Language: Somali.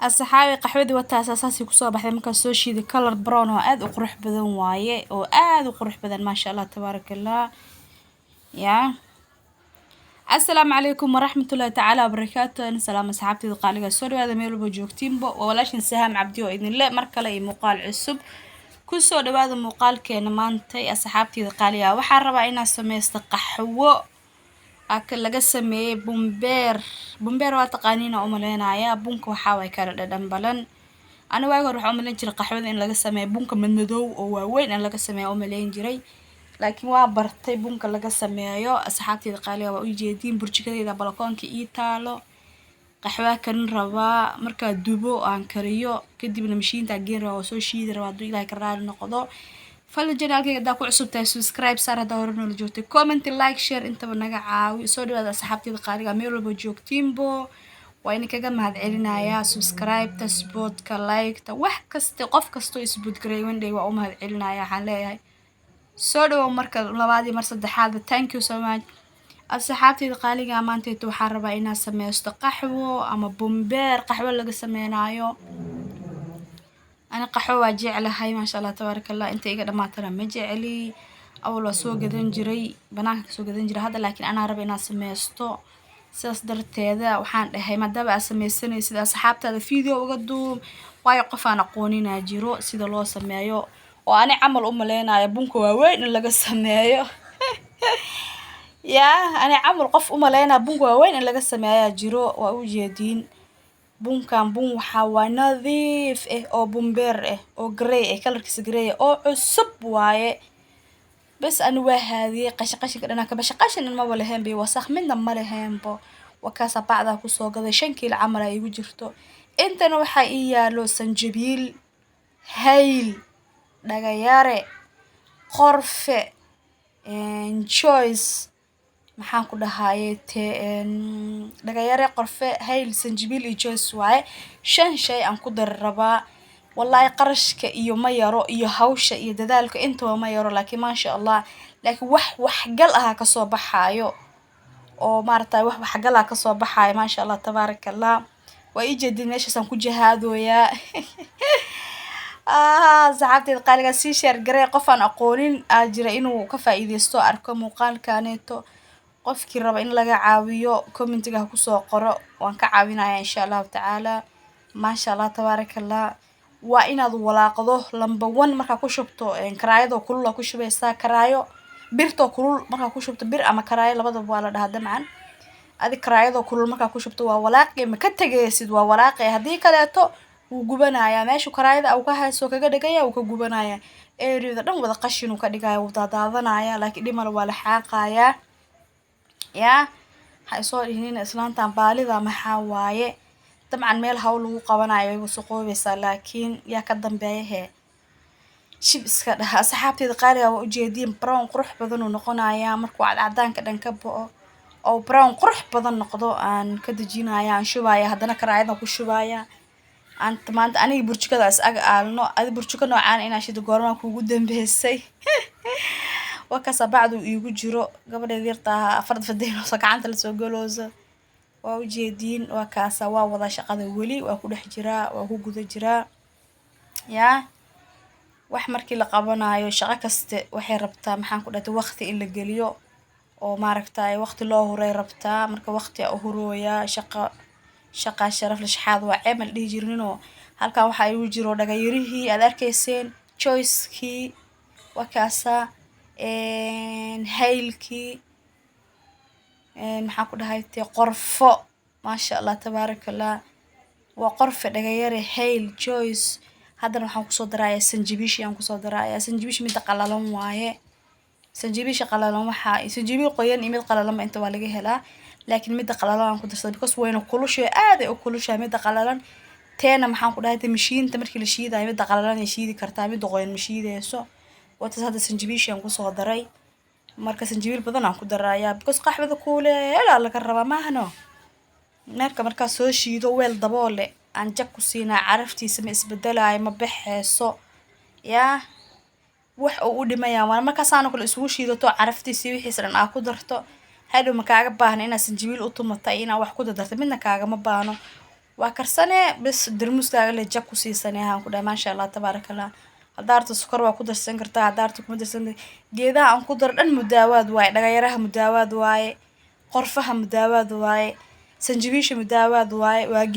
asxaabi qaxwadii wata asaasi ku soo baxday marka soo shiiday color brown oo aad u qurux badan waaye oo aad u qurux badan ma sha Allah tabarakallah ya assalaamu calaykum waraxmatullaahi tacaala wabarakaatuh in salaam asxaabtayda qaaliga soo dhawaada meel walba joogtiinba walaashin Saham Cabdi oo idin le mar kale iyo muuqaal cusub ku soo dhawaada muuqaalkeena maanta asxaabtayda qaaliga waxaan rabaa inaan sameysto qaxwo laga sameeyay bumbeer waa taqaaniina u maleynaya bunka waxa way kala dhadhan balan ana waagi hore waxaan u maleyn jiray qaxwada in laga sameeyo bunka madmadow oo waaweyn in laga sameeyo u maleyn jiray laakiin waa bartay bunka laga sameeyo asxaabtayda qaaliga waa u jeedin burjikadeeda balkoonka ii taalo qaxwa kan rabaa marka dubo aan kariyo kadibna mashiinta geen rabaa soo shiidi rabaa duu ilaahay ka raali noqdo fadlan janaalkayga hadaa ku cusub tahay subscribe saar hadaa hore noola joogtay comment like share intaba naga caawi soo dhawaada asxaabtayda qaaliga meel walba joogtiinbo waa in kaga mahad celinayaa subscribe ta spotka like ta wax kasta qof kasto isbood garay wandhay waa u mahad celinayaa waxaan leeyahay soo dhawow marka labaadii mar saddexaad thank you so much asxaabtayda qaaliga maanta waxaan rabaa inaan sameysto qaxwo ama bumbeer qaxwo laga sameynayo أنا قحوة جعلها ما شاء الله تبارك الله أنت إيجا ما ترى مجعلي أول وسوق جذن جري بناك سوق جذن جري هذا لكن أنا ربي ناس ميستو سأصدرت هذا وحان هاي ما دبع سمي السنة سيدا سحبت هذا فيديو وقدوم ويقف أنا قوني ناجرو سيدا الله سميايو وأنا عمل لنا يا بنكو وين اللي قسميايو يا أنا عمل قف لنا بنكو وين اللي قسميايا جرو وأوجدين bunkan bun waxa waa nadiif oo bumbeer oo gray kalarkiisa gray oo cusub waaye bas aan waa haadiye qashqashka dhana ka bashqashan ma walahayn bay wasakh midna ma lahaynbo wakaasa bacda ku soo gaday 5 kiilo camal ay igu jirto intana waxa ii yaalo sanjabiil hayl dhagayare qorfe choice maxaan ku dhahaayay dhagayare qorfe hayl sanjabiil iyo choice waaye 5 shay aan ku dar rabaa wallahi qarashka iyo ma yaro iyo hawsha iyo dadaalka intaba ma yaro laakiin ma sha Allah laakiin wax gal ah ka soo baxaayo oo maartay wax gal ah ka soo baxaayo ma sha Allah tabarakallah waa ii jeedin meeshaas aan ku jahaadoya saxaabtayda qaaliga si share garay qof aan aqoonin jira inuu ka faa'iideysto arko muuqaalkaaneeto qofkii raba in laga caawiyo commentiga ku soo qoro waan ka caawinayaa insha Allah taala ma sha Allah tabarakallah waa inaad walaaqdo lamba 1 marka ku shubto karaayado kulul ku shubaysaa karaayo birto kulul marka ku shubto bir ama karaayo labadaba waa la dhahaa damcan adi karaayado kulul marka ku shubto waa walaaqay ma ka tagaysid waa walaaqay hadii kaleeto wuu gubanayaa meesha karaayada uu ka hayso kaga dhagaya uu ka gubanayaa eeriyada dhan wada qashin uu ka dhigayo wada daadanaya laakiin dhimal waa la xaaqayaa يا هاي صار هنا إسلام تنبالي maxaa waaye طبعا meel hawl lagu qabanayo way wasaqoobaysaa laakiin yaa ka dambeeyahay shib iska dhaha asxaabtayda qaaliga waa u jeedin brown qurux badan uu noqonayaa markuu cadaanka dhan ka bo'o oo brown qurux badan noqdo aan ka dajinaya aan shubaya hadana karaayada ku shubaya aan maanta aniga burjikada is aga aalno adi burjiko noocaan inaa shido goorma kuugu dambeysay wakaasa bacdu iigu jiro gabadheed yartaa afar fadeen oo gacanta la soo galooso waa u jeedin wakaasa waa wada shaqada wali waa ku dhex jiraa waa ku guda jiraa ya wax markii la qabanayo shaqo kaste waxay rabtaa maxaan ku dhahay waqti in la geliyo oo maaragtay waqti loo huray rabtaa marka waqti u hurooya shaqa sharaf la shaxaad waa ceemal dhigi jirnino halka waxa ay u jiro dhagayirihii aad arkayseen choice-kii wakaasa haylkii maxaan ku dhahay qorfo ma sha Allah tabarakallah waa qorfe dhagayare hayl choice hadana waxaan ku soo darayaa sanjabiish aan ku soo darayaa sanjabiish mid qalalan waaye sanjabiish qalalan waxa sanjabiil qoyan mid qalalan inta waa laga helaa laakiin mid qalalan aan ku darsaday because wayna kulushay aad ay u kulushay mid qalalan teena maxaan ku dhahay mashiinta markii la shiidayo mid qalalan ay shiidi kartaa mid qoyan ma shiidayso واتس هذا سنجبيش ينقص صدري مركز سنجبيل بدنا نأخذ درايا بس قحبة كوله لا لا كربا ما هنا مركز سوشي دوال ضبالة عن جاكو سينا عرفتي سمي اسبدلا ما بحسو يا وح أقول ما يا وانا مركز أنا كل سوشي دو عرفتي سوي حسن أخذ درته هادو مكعب بهنا أنا سنجبيل أوتوماتينا وح كده درت منك كعب ما بانو وكرسنة بس درموس كاغلي جاكو سيسانة هان كده ما شاء الله تبارك الله هدارت السكر وكدر سنكرتا هدارت كمدر سن جيدا عن كدر إن مداواد واي دغيرها مداواد واي قرفها مداواد واي سنجبيش مداواد واي